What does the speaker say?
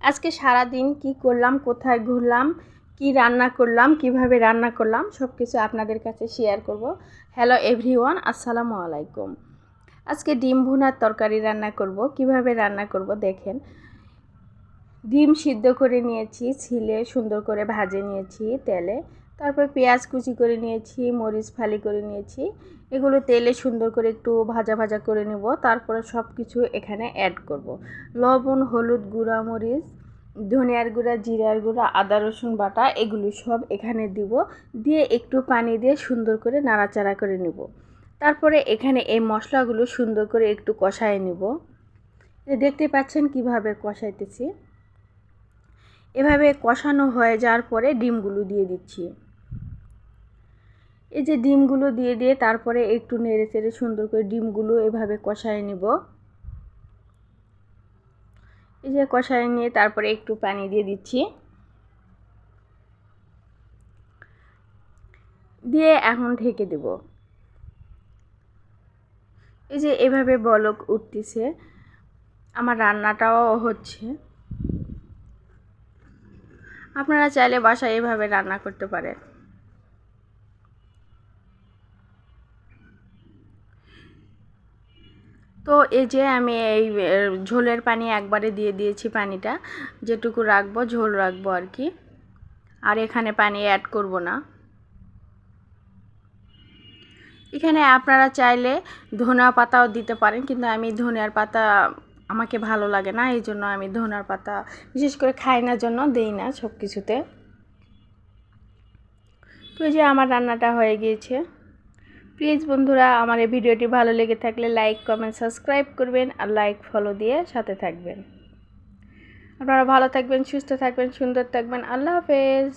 আজকে সারা দিন কি করলাম, কোথায় ঘুরলাম, কি রান্না করলাম, কিভাবে রান্না করলাম সব কিছু আপনাদের কাছে শেয়ার করব। হ্যালো এভরিওয়ান, আসসালামু আলাইকুম। আজকে ডিম ভুনার তরকারি রান্না করব। কিভাবে রান্না করব দেখেন। ডিম সিদ্ধ করে নিয়েছি, ছিলে সুন্দর করে ভেজে নিয়েছি তেলে। তারপর পেঁয়াজ কুচি করে নিয়েছি, মরিচ ফালি করে নিয়েছি। এগুলো তেলে সুন্দর করে একটু ভাজা ভাজা করে নেব। তারপরে সব কিছু এখানে অ্যাড করব। লবণ, হলুদ, গুঁড়া মরিচ, ধনিয়ার গুঁড়া, জিরার গুঁড়া, আদা রসুন বাটা এগুলো সব এখানে দিব। দিয়ে একটু পানি দিয়ে সুন্দর করে নাড়াচাড়া করে নেব। তারপরে এখানে এই মশলাগুলো সুন্দর করে একটু কষায় নেব। দেখতে পাচ্ছেন কিভাবে কষাইতেছি। এভাবে কষানো হয়ে যাওয়ার পরে ডিমগুলো দিয়ে দিচ্ছি। এই যে ডিমগুলো দিয়ে তারপরে একটু নেড়ে চেড়ে সুন্দর করে ডিমগুলো এভাবে কষায় নিব। এই যে কষায় নিয়ে তারপরে একটু পানি দিয়ে দিচ্ছি। দিয়ে এখন ঢেকে দেব। এই যে এভাবে বলক উঠতেছে, আমার রান্নাটাও হচ্ছে। আপনারা চাইলে বাসায় এভাবে রান্না করতে পারেন। তো এই যে আমি এই ঝোলের পানি একবারে দিয়ে দিয়েছি, পানিটা যেটুকু রাখবো ঝোল রাখবো আর কি, আর এখানে পানি অ্যাড করব না। এখানে আপনারা চাইলে ধনিয়া পাতাও দিতে পারেন, কিন্তু আমি ধনিয়ার পাতা আমাকে ভালো লাগে না, এই জন্য আমি ধনিয়ার পাতা বিশেষ করে খাই না, জন্য দেই না সব কিছুতে। তো এই যে আমার রান্নাটা হয়ে গিয়েছে। প্লিজ বন্ধুরা, আমার এই ভিডিওটি ভালো লেগে থাকলে লাইক, কমেন্ট, সাবস্ক্রাইব করবেন আর লাইক ফলো দিয়ে সাথে থাকবেন। আপনারা ভালো থাকবেন, সুস্থ থাকবেন, সুন্দর থাকবেন। আল্লাহ হাফেজ।